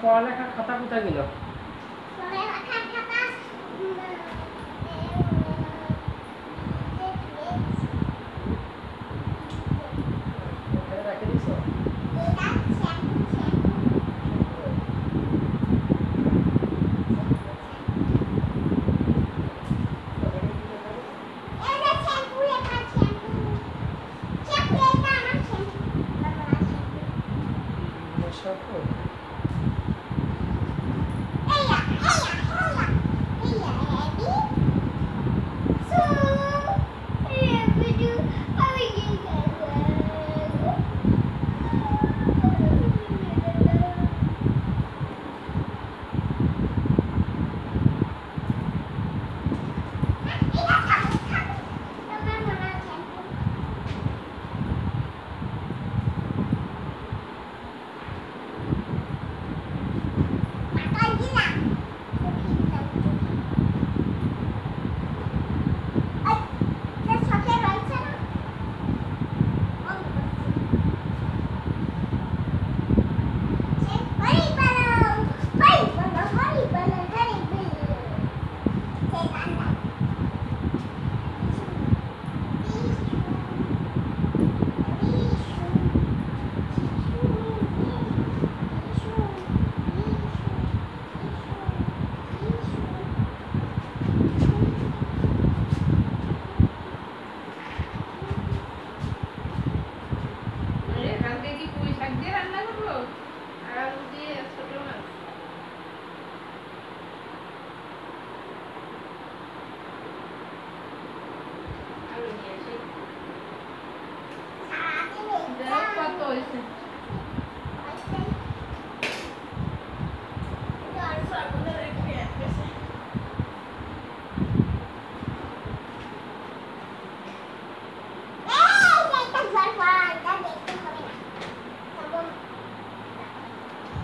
পড়ালেখার খাতা কোথায় গেল?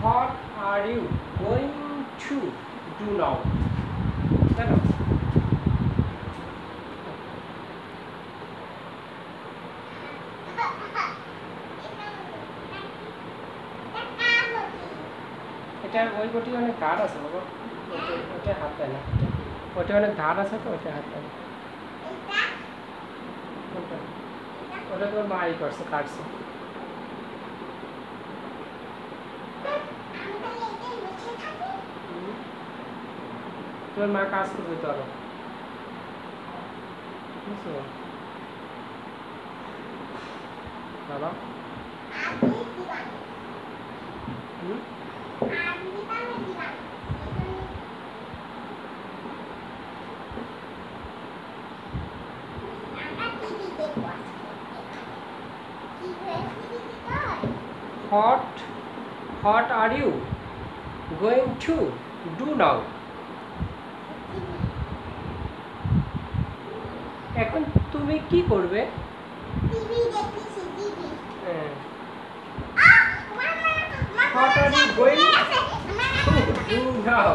What are you going to do now? জানো? এটার ওই বটি অনেক ধার আছে বাবা, ওটা হাত দেয় না, ওটা অনেক ধার আছে তো, ওটা হাত দেয় না। ওটা তোর মা ই করছে, কাটছে। তোর মা কাজ করবে তো আরো, বুঝছো বাবা? What are you going to do now? এখন তুমি কি করবে? টিভি দেখতেছি, TV. What are you going to do now?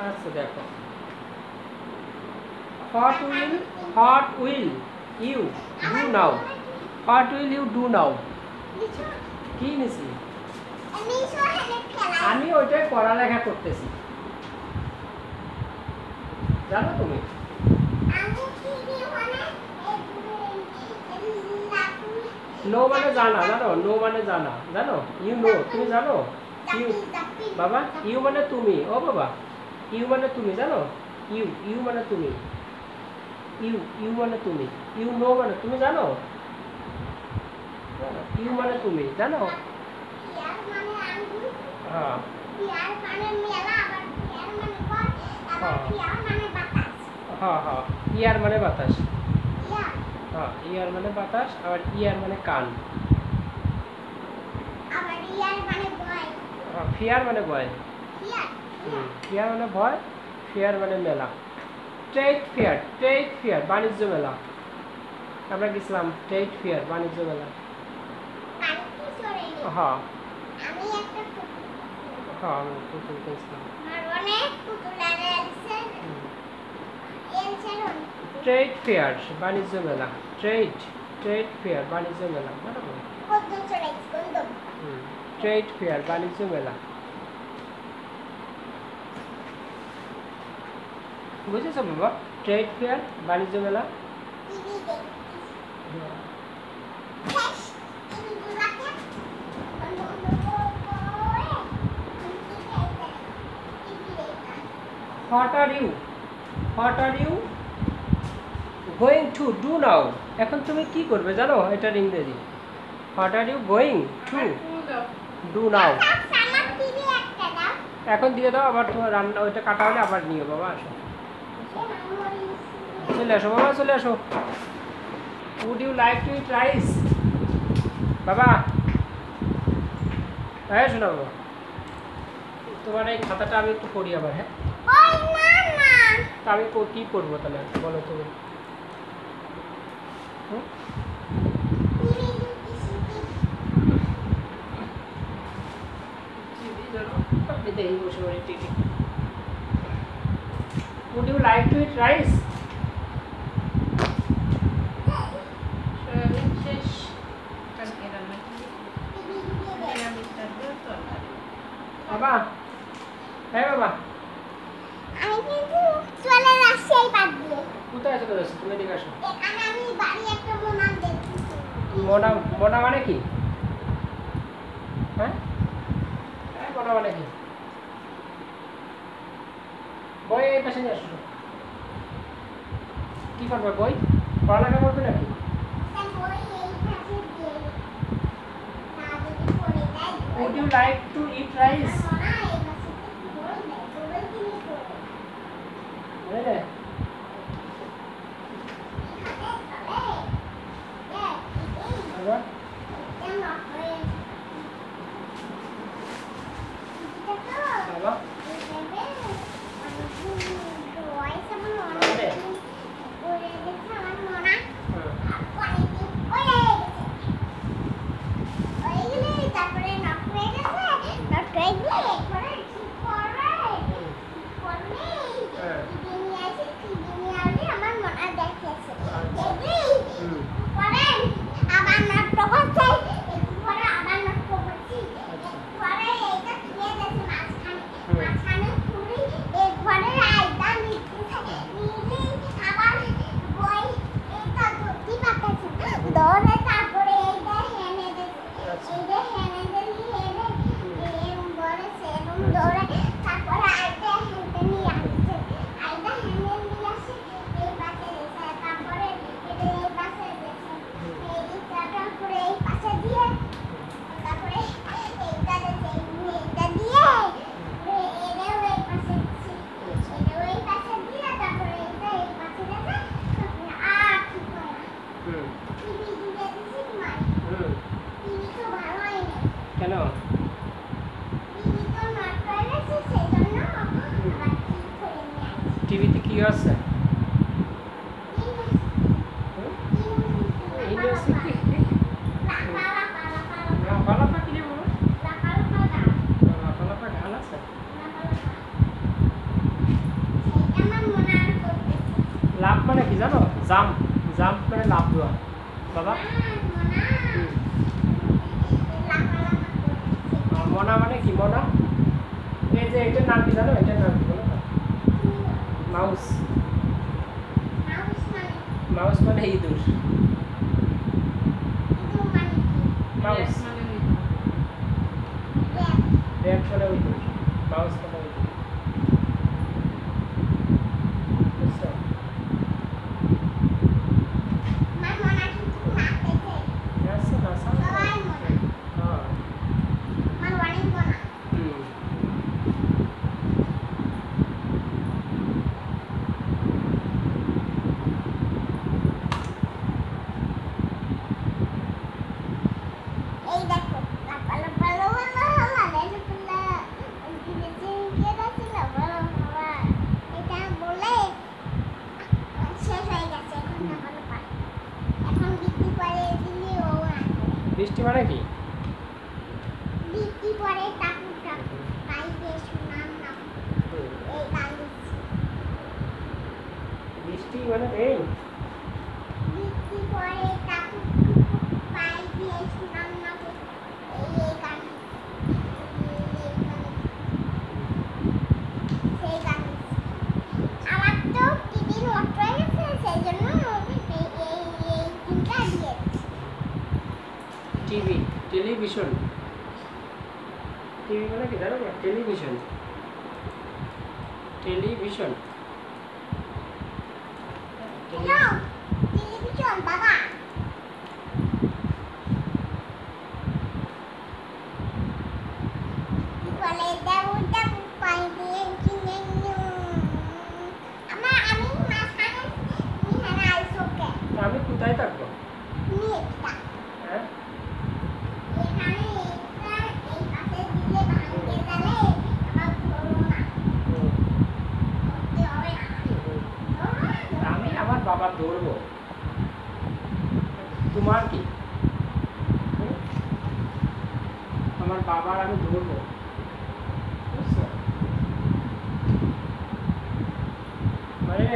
আচ্ছা দেখো, what will you do now? What will you do now? কি নিছি? আমি ওইটাই পড়ালেখা করতেছি, জানো তুমি? নো মানে জানা, জানো? নো মানে জানা, জানো? ইউ নো, তুমি জানো? ইউ বাবা, ইউ মানে তুমি, ও বাবা, ইউ মানে তুমি, জানো? ইউ মানে তুমি, ইউ মানে তুমি, ইউ নো মানে তুমি, জানো? ইউ মানে তুমি, জানো? হ্যাঁ, হ্যাঁ হ্যাঁ, ইয়ার মানে বাতাস, হ্যাঁ ইয়ার মানে বাতাস, আবার ইয়ার মানে কান, ফিয়ার মানে ভয়, ফিয়ার মানে ভয়, ফেয়ার মানে মেলা। ট্রেড ফেয়ার বাণিজ্য মেলা, আমরা গেছিলাম ট্রেড ফেয়ার বাণিজ্য মেলা। হ্যাঁ হ্যাঁ, আমি পুতুল কিনছিলাম। ট্রেড ফেয়ার বাণিজ্য মেলা ট্রেড ফেয়ার বাণিজ্য মেলা ট্রেড ফেয়ার বাণিজ্য মেলা বুঝেছো বাবা ট্রেড ফেয়ার বাণিজ্য মেলা What are you going to do now? এখন তুমি কি করবে জানো এটার ইংরেজি What are you going to do now? এখন দিয়ে দাও আবার তোমার রান্না ওইটা কাটা হলে আবার নিও বাবা আসো চলে আসো বাবা চলে আসো Would you like to eat rice? বাবা হ্যাঁ শোনো বাবা তোমার এই খাতাটা আমি একটু পড়ি আবার হ্যাঁ তা আমি কি করবো তাহলে বলো তুমি Would you like to eat rice? বাবা হ্যাঁ বাবা আমি কিন্তু চলে যাচ্ছি এই বাদ দিয়ে কোথায় চলে যাচ্ছ তুমি এদিকে আসো এখানে আমি বাড়ি একটা মোনা দেখছি মোনা মানে কি হ্যাঁ মোনা মানে কি বই এই পাশে নিয়ে আসো কি করবে বই পড়ালেখা করবে নাকি Would you like to eat rice? কেন টিভিতে কি আছে লাভ মানে কি জানো জাম্প জাম্প মানে লাভ দেওয়া বাবা মনা মানে কি মনা এই যে এটার নাম কি জানো এটার নাম কি বলো মাউস মাউস মানে ইঁদুর মাউস র্যাট মানে ইঁদুর মাউস মানে ইঁদুর বুঝছো বৃষ্টি মানে কি বৃষ্টি পরে টাকু টাকু বাইরে শোনাম না এই গান বৃষ্টি মানে এই বৃষ্টি পড়ে টাকু পাই দিয়ে শুনাম নাকে এই গান সেই গান আমার তো টিভি নষ্ট হয়ে গেছে সেই জন্য এই তিনটা দিয়ে টিভি টেলিভিশন টিভি মানে কি জানো না টেলিভিশন টেলিভিশন হ্যালো টেলিভিশন বাবা বলে দেবো দেবো পাই দিয়ে কিনে নিও আমি মাথায় নিহানা আইসোকে আমি কোথায় থাকবো নিয়েটা হ্যাঁ এখানে এটা এই পাশে দিলে ভাঙতে গেলে আমার ধরো না ধরতে হবে না আমি আমার বাবা ধরবো তোমার কি হুম? আমার বাবার আমি ধরবো বুঝছো? মানে